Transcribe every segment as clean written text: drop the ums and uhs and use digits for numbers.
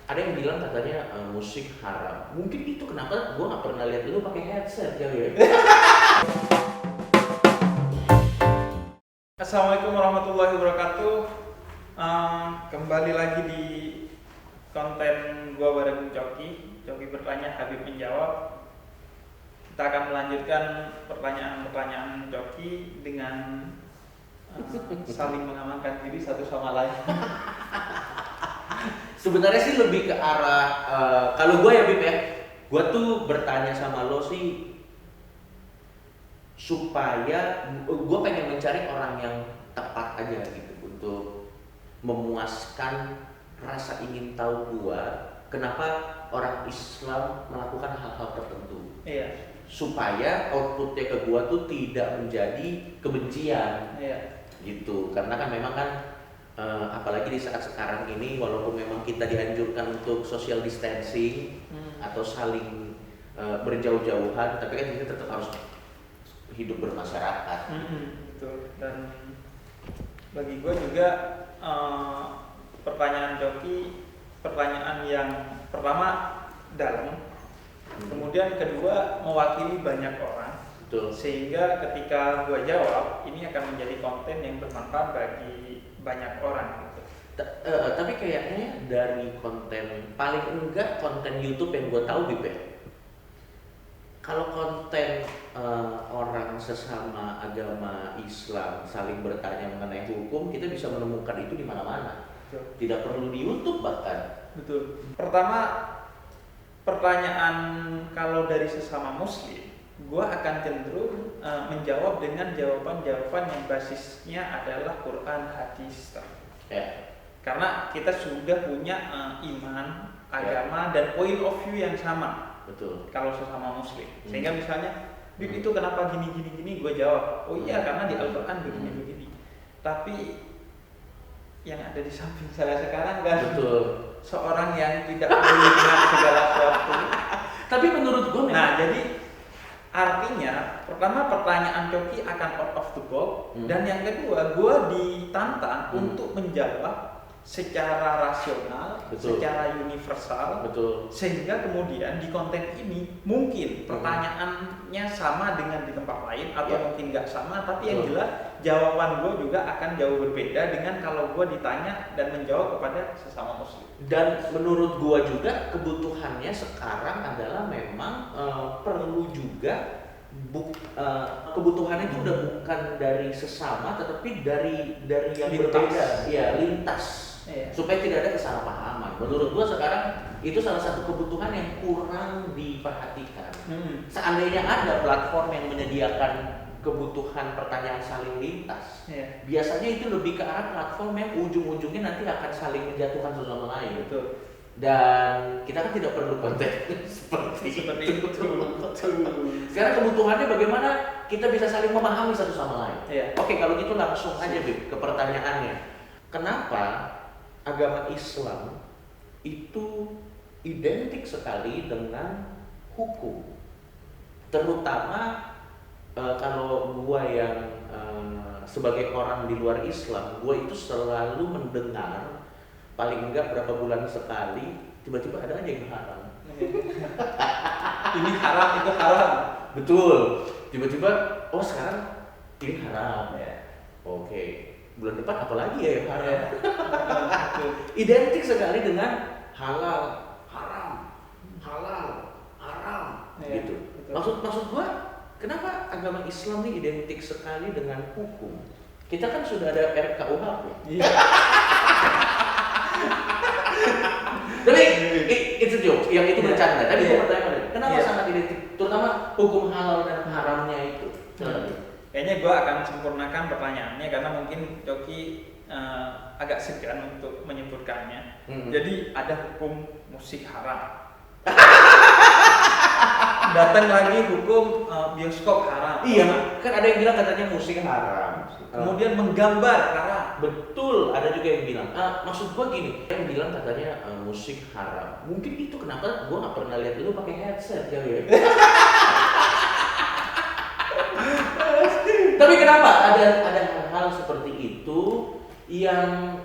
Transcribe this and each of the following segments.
Ada yang bilang katanya musik haram. Mungkin itu kenapa gue nggak pernah lihat lu pakai headset kali ya. Assalamualaikum warahmatullahi wabarakatuh. Kembali lagi di konten gua bareng Coki. Coki bertanya, Habib menjawab. Kita akan melanjutkan pertanyaan-pertanyaan Coki dengan saling mengamankan diri satu sama lain. Sebenarnya sih lebih ke arah kalau gue ya Bib ya, gue tuh bertanya sama lo sih supaya gue pengen mencari orang yang tepat aja gitu untuk memuaskan rasa ingin tahu gue kenapa orang Islam melakukan hal-hal tertentu. Iya. Supaya outputnya ke gue tuh tidak menjadi kebencian. Iya. Gitu, karena kan memang kan apalagi di saat sekarang ini walaupun memang kita dianjurkan untuk social distancing atau saling berjauh-jauhan, tapi kan kita tetap harus hidup bermasyarakat. Betul. Dan bagi gue juga pertanyaan Coki pertanyaan yang pertama dalam, kemudian kedua mewakili banyak orang. Betul. Sehingga ketika gue jawab ini akan menjadi konten yang bermanfaat bagi banyak orang gitu. Tapi kayaknya dari konten paling enggak konten YouTube yang gue tahu Bib ya, kalau konten orang sesama agama Islam saling bertanya mengenai hukum, kita bisa menemukan itu di mana-mana. Tidak perlu di YouTube bahkan. Betul. Pertama, pertanyaan kalau dari sesama muslim, gue akan cenderung menjawab dengan jawaban-jawaban yang basisnya adalah Quran, hadis. Ya. Karena kita sudah punya iman, agama, dan point of view yang sama. Betul. Kalau sesama muslim. Sehingga misalnya, Bib itu kenapa gini, gue jawab, oh iya karena di Al-Quran begini. Tapi yang ada di samping saya sekarang kan seorang yang tidak peduli dengan segala sesuatu. Tapi menurut gue memang. Nah, jadi artinya pertama pertanyaan Coki akan out of the box, dan yang kedua gue ditantang untuk menjawab secara rasional, secara universal, sehingga kemudian di konten ini mungkin pertanyaannya sama dengan di tempat lain atau mungkin nggak sama, tapi yang jelas jawaban gue juga akan jauh berbeda dengan kalau gue ditanya dan menjawab kepada sesama muslim. Dan menurut gue juga kebutuhannya sekarang adalah memang perlu juga kebutuhannya itu udah bukan dari sesama tetapi dari yang berbeda, ya lintas. Supaya tidak ada kesalahpahaman. Menurut gua sekarang itu salah satu kebutuhan yang kurang diperhatikan. Seandainya ada platform yang menyediakan kebutuhan pertanyaan saling lintas, biasanya itu lebih ke arah platform yang ujung-ujungnya nanti akan saling menjatuhkan satu sama lain. Dan kita kan tidak perlu konten seperti itu. Sekarang kebutuhannya bagaimana kita bisa saling memahami satu sama lain. Oke, kalau gitu langsung aja Bib ke pertanyaannya. Kenapa agama Islam itu identik sekali dengan hukum, terutama kalau gua yang sebagai orang di luar Islam, gua itu selalu mendengar paling enggak berapa bulan sekali tiba-tiba ada aja yang haram. Ini haram, itu haram. Betul. Tiba-tiba sekarang ini haram. Oke. Bulan depan apalagi ya yang haram. Identik sekali dengan halal, haram, gitu. Maksud gua, kenapa agama Islam ini identik sekali dengan hukum? Kita kan sudah ada RKUHP. Tapi itu joke, yang itu bercanda. Tadi gua bertanya, kenapa sangat identik, terutama hukum halal dan haramnya itu? Kayaknya gue akan sempurnakan pertanyaannya karena mungkin Coki agak segan untuk menyebutkannya. Jadi ada hukum musik haram. Datang lagi hukum bioskop haram. Iya, kan ada yang bilang katanya musik haram. Kemudian menggambar haram. Betul, ada juga yang bilang. Maksud gue gini, yang bilang katanya musik haram. Mungkin itu kenapa gue nggak pernah lihat lu pakai headset kali ya. Tapi kenapa ada hal-hal seperti itu yang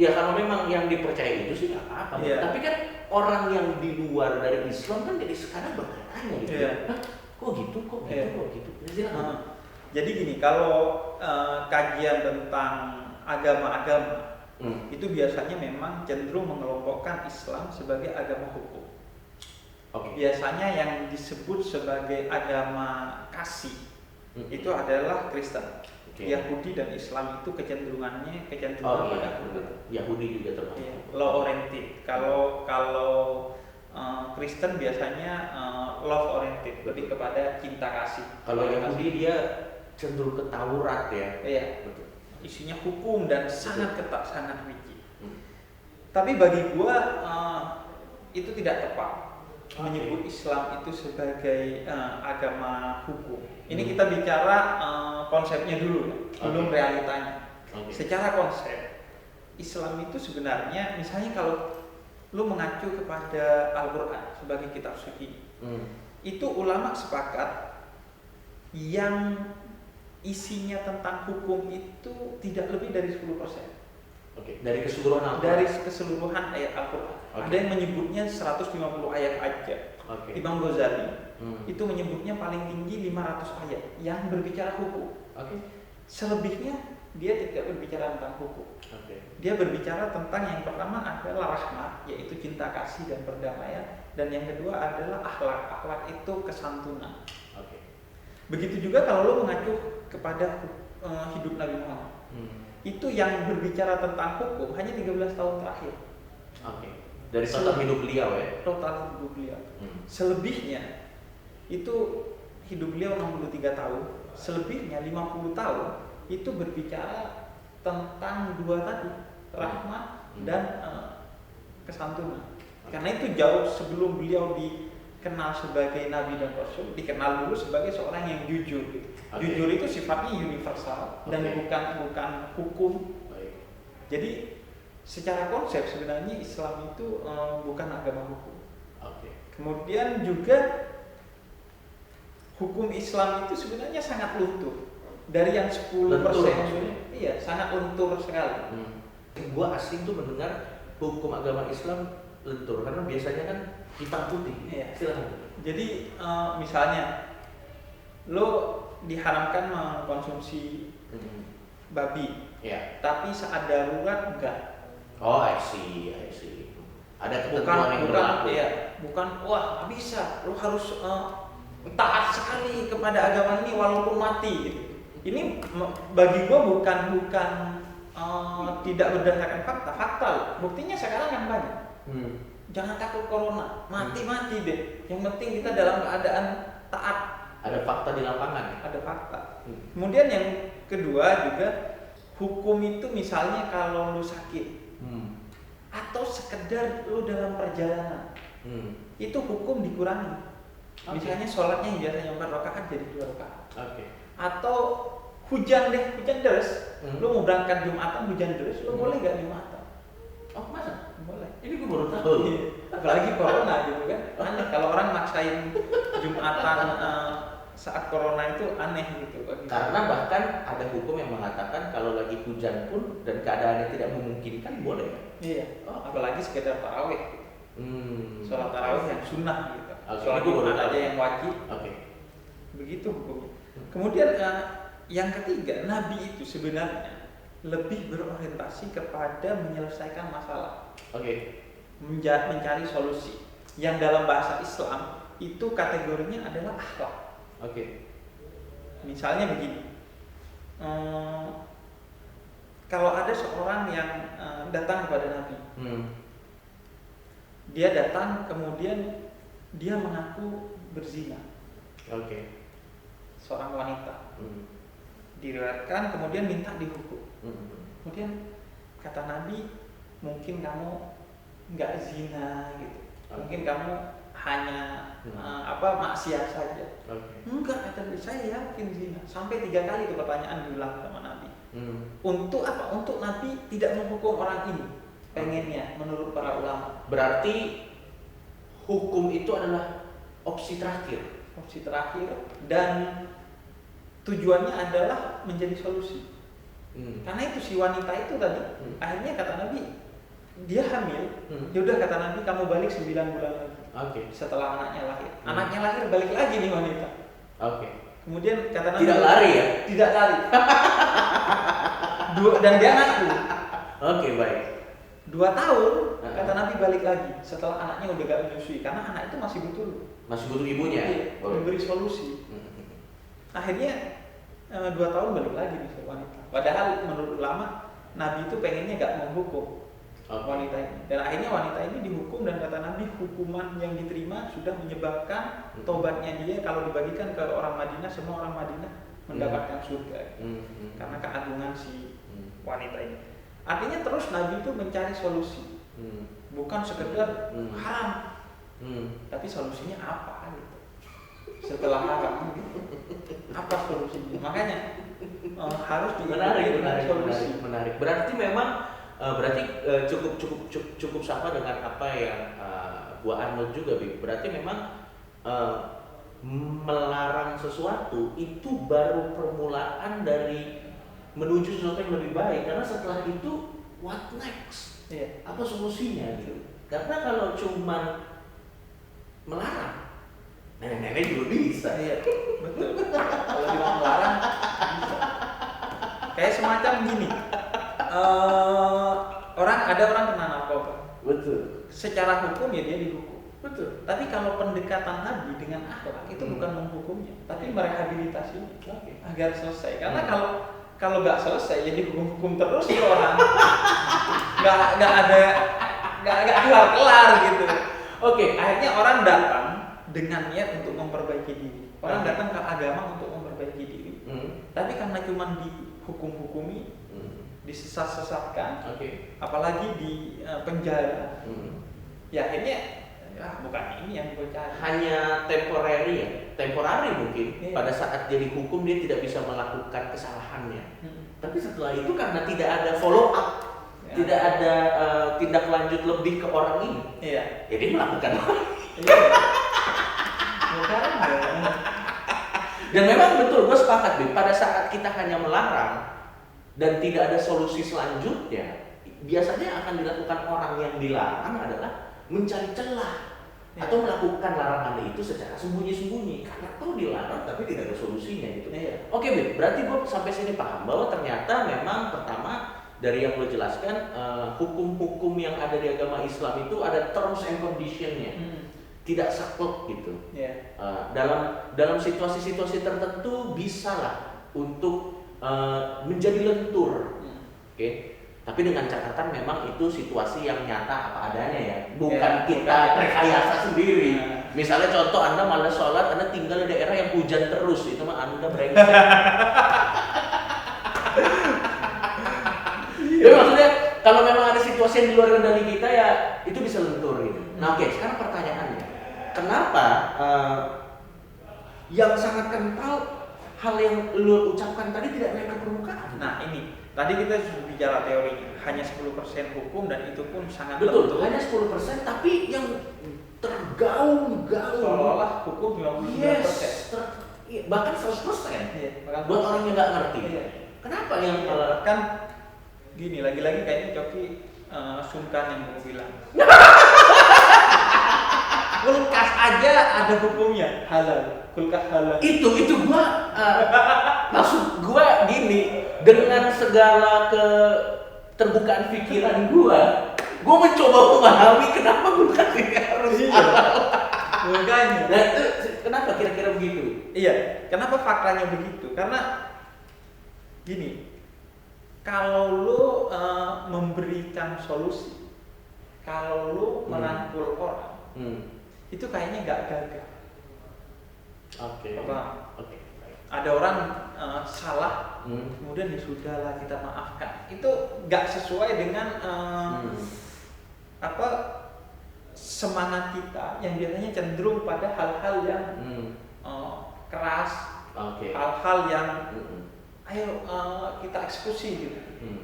Ya kalau memang yang dipercaya itu sih nggak apa-apa. Iya. Tapi kan orang yang di luar dari Islam kan jadi sekarang bertanya gitu. Iya. Hah, kok gitu, kok gitu, Iya. kok gitu. Silakan. Jadi gini, kalau kajian tentang agama-agama itu biasanya memang cenderung mengelompokkan Islam sebagai agama hukum. Biasanya yang disebut sebagai agama kasih itu adalah Kristen. Yahudi dan Islam itu kecenderungan pada hukum. Yahudi juga termasuk. Law oriented. Kalau Kristen biasanya love oriented, lebih kepada cinta kasih. Kalau Yahudi dia cenderung ke Taurat ya. Iya. Betul. Isinya hukum dan sangat ketat, sangat rigid. Tapi bagi gua itu tidak tepat menyebut Islam itu sebagai agama hukum. Ini kita bicara konsepnya dulu, belum realitanya. Secara konsep, Islam itu sebenarnya, misalnya kalau lu mengacu kepada Al-Quran sebagai kitab suci, itu ulama sepakat yang isinya tentang hukum itu tidak lebih dari 10%. Dari keseluruhan Al-Quran? Dari keseluruhan ayat Al-Quran. Ada yang menyebutnya 150 ayat aja. Imam Ghazali itu menyebutnya paling tinggi 500 ayat yang berbicara hukum. Selebihnya dia tidak berbicara tentang hukum. Dia berbicara tentang yang pertama adalah rahmat, yaitu cinta kasih dan perdamaian, dan yang kedua adalah akhlak. Akhlak itu kesantunan. Begitu juga kalau lo mengacu kepada hidup Nabi Muhammad. Itu yang berbicara tentang hukum hanya 13 tahun terakhir. Dari total hidup beliau ya? Total hidup beliau. Selebihnya itu hidup beliau 63 tahun, selebihnya 50 tahun itu berbicara tentang dua tadi, rahmat dan kesantunan. Karena itu jauh sebelum beliau dikenal sebagai nabi dan rasul, dikenal dulu sebagai seorang yang jujur. Jujur itu sifatnya universal dan bukan hukum. Jadi secara konsep sebenarnya Islam itu bukan agama hukum. Kemudian juga hukum Islam itu sebenarnya sangat luntur. Dari yang 10% iya sangat luntur sekali. Gua asing tuh mendengar hukum agama Islam lentur karena biasanya kan hitam putih. Silakan. Jadi misalnya lo diharamkan mengkonsumsi babi, tapi saat darurat enggak. I see. Ada ketentuan yang berlaku. Bukan wah nggak bisa, lo harus taat sekali kepada agama ini walaupun mati. Gitu. Ini bagi gua bukan tidak berdasarkan fakta. Buktinya sekarang yang banyak. Jangan takut corona, mati deh. Yang penting kita dalam keadaan taat. Ada fakta di lapangan. Ada fakta. Kemudian yang kedua juga hukum itu misalnya kalau lu sakit atau sekedar lu dalam perjalanan, itu hukum dikurangi. Misalnya sholatnya yang biasanya 4 rakaat jadi 2 rakaat. Atau hujan deras, lu mau berangkat Jumatan hujan deras, lu boleh gak Jumatan? Masa? Boleh. Ini gue baru tahu. Apalagi corona gitu kan. Aneh kalau orang maksain Jumatan saat corona itu aneh gitu. Karena bahkan ada hukum yang mengatakan kalau lagi hujan pun dan keadaannya tidak memungkinkan boleh. Iya. Apalagi sekedar tarawih. Sholat tarawih yang sunnah gitu. Sholat Jumat aja yang wajib. Begitu hukumnya. Kemudian yang ketiga, Nabi itu sebenarnya lebih berorientasi kepada menyelesaikan masalah. Mencari solusi. Yang dalam bahasa Islam itu kategorinya adalah akhlak. Misalnya begini, kalau ada seorang yang datang kepada Nabi, dia datang kemudian dia mengaku berzina. Seorang wanita. Diriwayatkan kemudian minta dihukum. Kemudian kata Nabi, mungkin kamu nggak zina gitu. Mungkin kamu hanya maksiat saja. Enggak, kata saya yakin zina. Sampai 3 kali itu pertanyaan diulang sama Nabi. Untuk apa? Untuk Nabi tidak menghukum orang ini. Pengennya menurut para ulama. Berarti hukum itu adalah opsi terakhir. Dan tujuannya adalah menjadi solusi. Karena itu si wanita itu tadi akhirnya kata Nabi dia hamil. Yaudah kata Nabi kamu balik 9 bulan lagi. Setelah anaknya lahir. Anaknya lahir balik lagi nih wanita. Kemudian kata Nabi tidak lari ya? Tidak lari. Dan dia ngaku. Baik. 2 tahun kata Nabi balik lagi setelah anaknya udah gak menyusui karena anak itu masih butuh ibunya. Memberi solusi. Akhirnya 2 tahun balik lagi nih wanita. Padahal menurut ulama Nabi itu pengennya gak menghukum wanita ini. Dan akhirnya wanita ini dihukum dan kata Nabi hukuman yang diterima sudah menyebabkan tobatnya dia kalau dibagikan ke orang Madinah, semua orang Madinah mendapatkan surga. Karena keagungan si wanita ini. Artinya terus Nabi itu mencari solusi. Bukan sekedar haram. Tapi solusinya apa gitu. Setelah haram apa solusinya? Makanya harus menarik. Berarti memang cukup sama dengan apa yang Bu Arnold juga, Bib. Berarti memang melarang sesuatu itu baru permulaan dari menuju sesuatu yang lebih baik, karena setelah itu what next? Apa solusinya gitu. Karena kalau cuman melarang, nenek-nenek juga bisa. Betul. Kalau cuma melarang bisa. Kayak semacam gini. Ada orang kena narkoba. Betul. Secara hukum ya dia dihukum. Betul. Tapi kalau pendekatan Nabi dengan akhlak itu bukan menghukumnya, tapi merehabilitasinya agar selesai. Karena kalau nggak selesai ya dihukum terus ya orang. nggak kelar gitu. Akhirnya orang datang dengan niat untuk memperbaiki diri. Orang datang ke agama untuk memperbaiki diri. Tapi karena cuma dihukum-hukumi, disesat-sesatkan, apalagi di penjara, ya akhirnya bukan ini yang gue cari. Hanya temporary mungkin. Pada saat dia dihukum dia tidak bisa melakukan kesalahannya. Tapi setelah itu karena tidak ada follow up, tidak ada tindak lanjut lebih ke orang ini, jadi melakukan. Dan memang betul, gue sepakat, Bib. Pada saat kita hanya melarang dan tidak ada solusi selanjutnya, biasanya akan dilakukan orang yang dilarang adalah mencari celah atau melakukan larangan itu secara sembunyi-sembunyi karena tahu dilarang tapi tidak ada solusinya gitu. Bib, berarti gue sampai sini paham bahwa ternyata memang pertama dari yang lo jelaskan, hukum-hukum yang ada di agama Islam itu ada terms and conditionnya. Tidak saklek gitu. Dalam situasi-situasi tertentu bisa lah untuk menjadi lentur. Tapi dengan catatan memang itu situasi yang nyata apa adanya ya. Bukan kita rekayasa sendiri. Misalnya contoh Anda malas sholat, Anda tinggal di daerah yang hujan terus, itu mah Anda brengsek. Jadi maksudnya kalau memang ada situasi yang di luar kendali kita ya itu bisa lentur gitu. Nah sekarang pertanyaannya, kenapa yang sangat kental hal yang lu ucapkan tadi tidak naik ke permukaan? Nah ini, tadi kita sudah bicara teorinya, hanya 10% hukum dan itu pun sangat betul, hanya 10%, tapi yang tergaung seolah-olah hukum 99%. Bahkan 100%. Buat orang yang nggak ngerti. Kenapa yang kan gini, lagi-lagi kayaknya Coki sungkan yang mau bilang. Kulkas aja ada hukumnya, halal. Kulkas halal. Itu gua maksud gua gini, dengan segala keterbukaan pikiran gua mencoba memahami kenapa kulkas ini harus halal. Makanya. Nah, itu kenapa kira-kira begitu? Iya, kenapa faktanya begitu? Karena gini, kalau lu memberikan solusi, kalau lu merangkul orang, itu kayaknya nggak gagal. Ada orang salah, kemudian ya sudahlah kita maafkan. Itu nggak sesuai dengan semangat kita yang biasanya cenderung pada hal-hal yang keras, hal-hal yang ayo kita eksekusi gitu.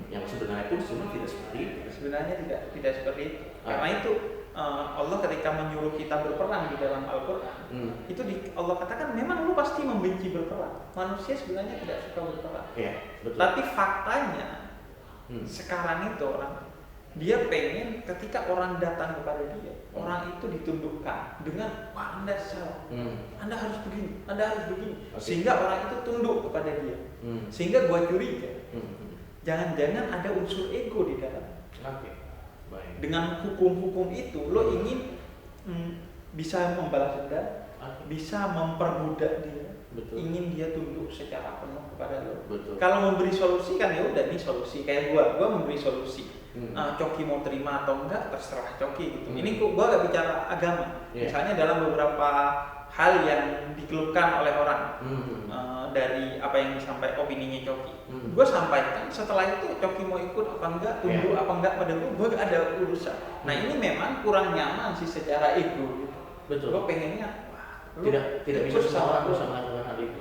Yang sebenarnya pun sebenarnya tidak seperti itu. Sebenarnya tidak seperti itu. Karena itu Allah ketika menyuruh kita berperang di dalam Al-Quran, itu Allah katakan memang lu pasti membenci berperang. Manusia sebenarnya tidak suka berperang. Betul. Tapi faktanya sekarang itu dia pengen ketika orang datang kepada dia, orang itu ditundukkan dengan wah Anda salah, Anda harus begini, Anda harus begini, sehingga orang itu tunduk kepada dia. Sehingga gua curiga, jangan-jangan ada unsur ego di dalam. Baik. Dengan hukum-hukum itu lo ingin bisa membalas dendam, bisa memperbudak dia. Betul. Ingin dia tunduk secara penuh kepada lo. Betul. Kalau memberi solusi kan ya udah ini solusi, kayak gua memberi solusi. Coki mau terima atau enggak terserah Coki gitu. Ini gua gak bicara agama. Misalnya dalam beberapa hal yang dikeluhkan oleh orang dari apa yang disampaikan opininya Coki, gue sampaikan. Setelah itu Coki mau ikut apa enggak, tunduk apa enggak pada gue gak ada urusan. Nah ini memang kurang nyaman sih secara ego. Betul. Gue pengennya tidak bisa semua orang bisa melakukan hal itu.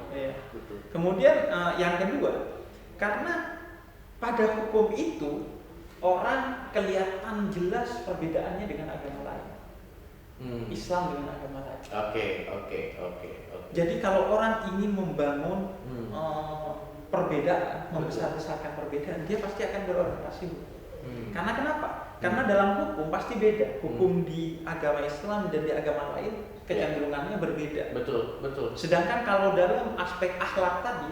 Betul. Kemudian yang kedua, karena pada hukum itu orang kelihatan jelas perbedaannya dengan agama lain. Islam dengan agama lain. Oke. Jadi kalau orang ingin membangun perbedaan, membesar-besarkan perbedaan, dia pasti akan berorientasi. Karena kenapa? Karena dalam hukum pasti beda. Hukum di agama Islam dan di agama lain kecenderungannya berbeda. Betul. Sedangkan kalau dalam aspek akhlak tadi,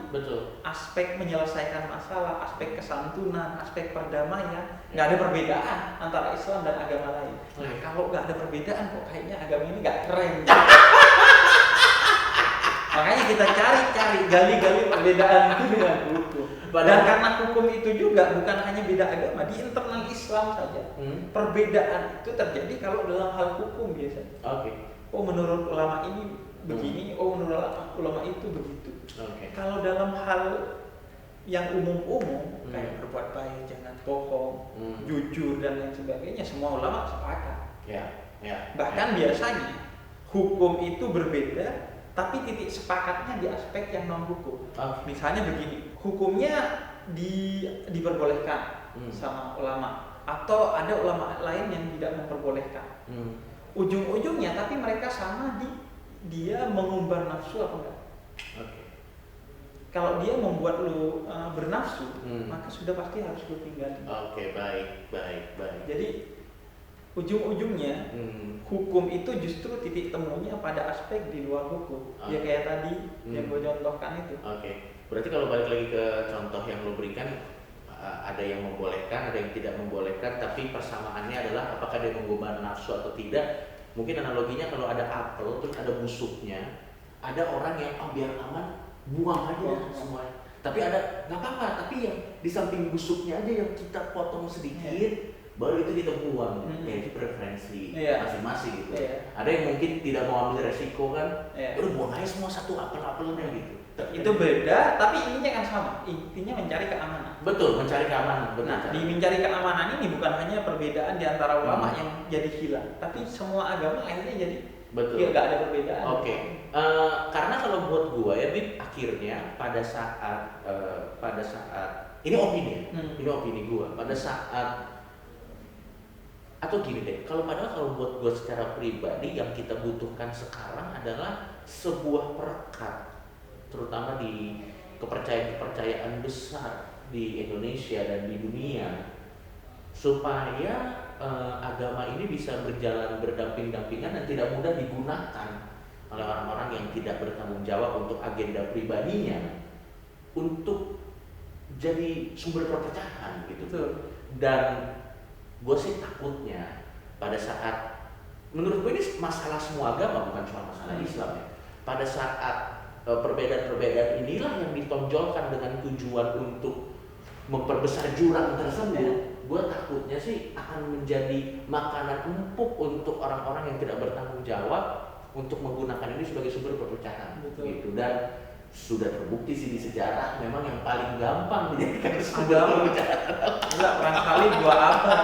aspek menyelesaikan masalah, aspek kesantunan, aspek perdamaian, nggak ada perbedaan antara Islam dan agama lain. Nah, kalau nggak ada perbedaan, kok kayaknya agama ini nggak keren. Makanya kita cari, gali-gali perbedaan itu dengan hukum. Dan karena hukum itu juga bukan hanya beda agama, di internal Islam saja perbedaan itu terjadi kalau dalam hal hukum biasanya. Oh menurut ulama ini begini, oh menurut ulama itu begitu. Kalau dalam hal yang umum-umum kayak berbuat baik, jangan bohong, jujur dan lain sebagainya, semua ulama sepakat. Bahkan biasanya hukum itu berbeda, tapi titik sepakatnya di aspek yang non hukum. Misalnya begini, hukumnya diperbolehkan sama ulama, atau ada ulama lain yang tidak memperbolehkan. Ujung-ujungnya tapi mereka sama dia mengumbar nafsu apa enggak? Kalau dia membuat lu bernafsu, maka sudah pasti harus lu tinggalin. Baik. Jadi ujung-ujungnya hukum itu justru titik temunya pada aspek di luar hukum. Ya kayak tadi yang gue contohkan itu. Berarti kalau balik lagi ke contoh yang lo berikan, ada yang membolehkan, ada yang tidak membolehkan, tapi persamaannya adalah apakah dia mengumbar nafsu atau tidak. Mungkin analoginya kalau ada apel terus ada busuknya, ada orang yang biar aman buang aja semuanya. Tapi ada nggak apa-apa, tapi yang di samping busuknya aja yang kita potong sedikit, baru itu kita buang. Ya itu preferensi masing-masing gitu. Ada yang mungkin tidak mau ambil resiko kan, udah buang aja semua satu apel-apelnya gitu. Itu beda, tapi intinya kan sama. Intinya mencari keamanan. Betul, mencari keamanan. Nah, di mencari keamanan ini bukan hanya perbedaan di antara ulama yang jadi hilang, tapi semua agama akhirnya jadi nggak ada perbedaan. Karena kalau buat gua ya, Bib, akhirnya pada saat ini opini gua, pada saat atau gini deh, kalau buat gua secara pribadi yang kita butuhkan sekarang adalah sebuah perekat, terutama di kepercayaan besar di Indonesia dan di dunia, supaya agama ini bisa berjalan berdamping-dampingan dan tidak mudah digunakan oleh orang-orang yang tidak bertanggung jawab untuk agenda pribadinya untuk jadi sumber perpecahan gitu. Dan gue sih takutnya pada saat, menurut gue ini masalah semua agama, bukan cuma masalah Islam ya, pada saat perbedaan-perbedaan inilah yang ditonjolkan dengan tujuan untuk memperbesar jurang tersebut, gue takutnya sih akan menjadi makanan empuk untuk orang-orang yang tidak bertanggung jawab untuk menggunakan ini sebagai sumber perpecahan. Gitu. Dan sudah terbukti sih di sejarah memang yang paling gampang menjadikan sumber perpecahan. Enggak, barangkali gua apa.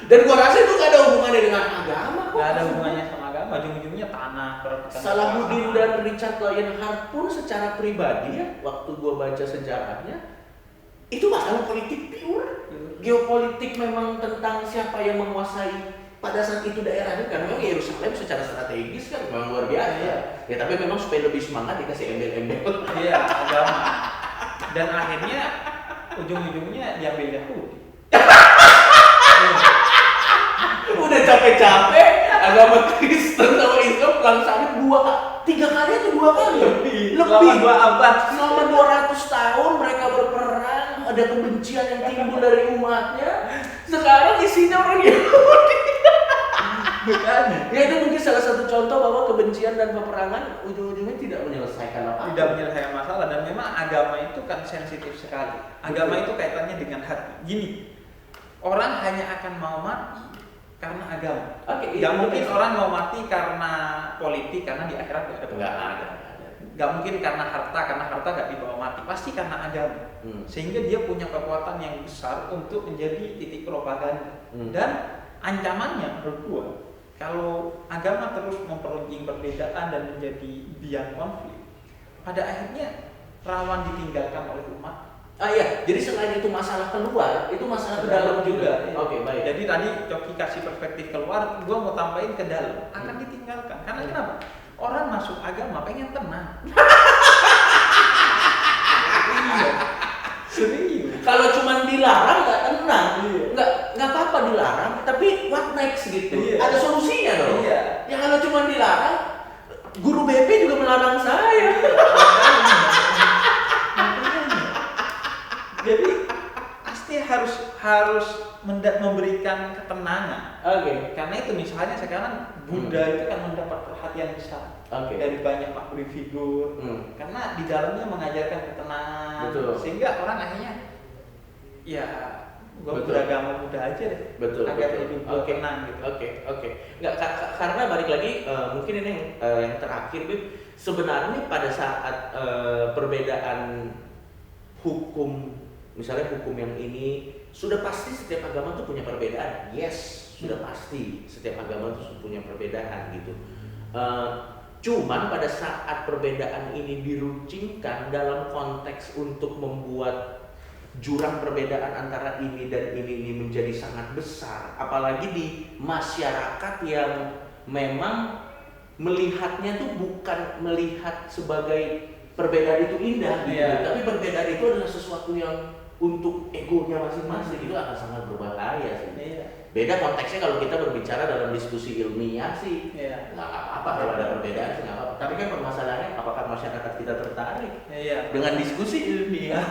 Dan gua rasa itu gak ada hubungannya dengan agama. Gak ada hubungannya sama agama, ujung-ujungnya tanah. Salahuddin dan Richard Lionheart pun secara pribadi ya, waktu gua baca sejarahnya, itu masalah politik pure. Geopolitik memang tentang siapa yang menguasai pada saat itu daerahnya kan memang Yerusalem secara strategis kan memang luar biasa. Ya tapi memang supaya lebih semangat dikasih embel-embel. Iya, agama. Dan akhirnya ujung-ujungnya diambil Yahudi. Udah capek-capek agama Kristen sama Islam langsung 3 kali atau 2 kali lebih Selama 2 abad, selama 200 tahun mereka berperang, ada kebencian yang timbul dari umatnya. Sekarang isinya orang Yahudi. Ya itu mungkin salah satu contoh bahwa kebencian dan peperangan ujung-ujungnya tidak menyelesaikan apa-apa. Tidak menyelesaikan masalah, dan memang agama itu kan sensitif sekali. Agama itu kaitannya dengan hati. Gini, orang hanya akan mau mati karena agama. Gak mungkin orang mau mati karena politik, karena di akhirat gak ada. Gak mungkin karena harta gak dibawa mati. Pasti karena agama. Sehingga dia punya kekuatan yang besar untuk menjadi titik propaganda. Dan ancamannya menurut gua, kalau agama terus memperuncing perbedaan dan menjadi biang konflik, pada akhirnya rawan ditinggalkan oleh umat. Iya, jadi selain itu masalah keluar, itu masalah ke dalam juga. Oke, baik. Jadi tadi Coki kasih perspektif keluar, gua mau tambahin ke dalam, akan ditinggalkan. Karena kenapa? Orang masuk agama pengen tenang. Serius. Kalau cuma dilarang nggak tenang, nggak apa-apa dilarang, tapi what next gitu? Ada solusinya dong. Ya kalau cuma dilarang, guru BP juga melarang saya. Jadi pasti harus memberikan ketenangan. Karena itu misalnya sekarang Buddha itu kan mendapat perhatian besar dari banyak public figure. Karena di dalamnya mengajarkan ketenangan. Sehingga orang akhirnya ya gua beragama Buddha aja deh. Agar hidup gua tenang gitu. Nggak, karena balik lagi mungkin ini yang terakhir, Bib. Sebenarnya pada saat perbedaan hukum, misalnya hukum yang ini, sudah pasti setiap agama tuh punya perbedaan. Yes, sudah pasti setiap agama tuh punya perbedaan gitu. Cuman pada saat perbedaan ini diruncingkan dalam konteks untuk membuat jurang perbedaan antara ini dan ini menjadi sangat besar, apalagi di masyarakat yang memang melihatnya tuh bukan melihat sebagai perbedaan itu indah gitu, tapi perbedaan itu adalah sesuatu yang untuk egonya masing-masing, itu akan sangat berbahaya sih. Beda konteksnya kalau kita berbicara dalam diskusi ilmiah sih, nggak apa-apa kalau ada perbedaan sih nggak apa-apa. Tapi kan permasalahannya apakah masyarakat kita tertarik dengan diskusi ilmiah?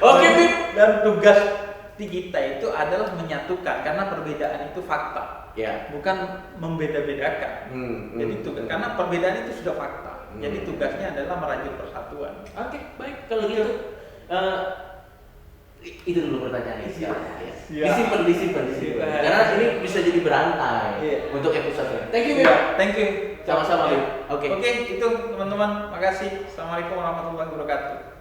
Oke, Bib. Dan tugas kita itu adalah menyatukan, karena perbedaan itu fakta, bukan membeda-bedakan. Jadi tugas, karena perbedaan itu sudah fakta. Jadi tugasnya adalah merajut persatuan. Oke, baik kalau gitu. Itu dulu pertanyaannya. Disimpan. Karena ini bisa jadi berantai untuk episode. Thank you, Bib. Thank you. Sama-sama, Bib. Oke, itu teman-teman. Makasih. Assalamualaikum warahmatullahi wabarakatuh.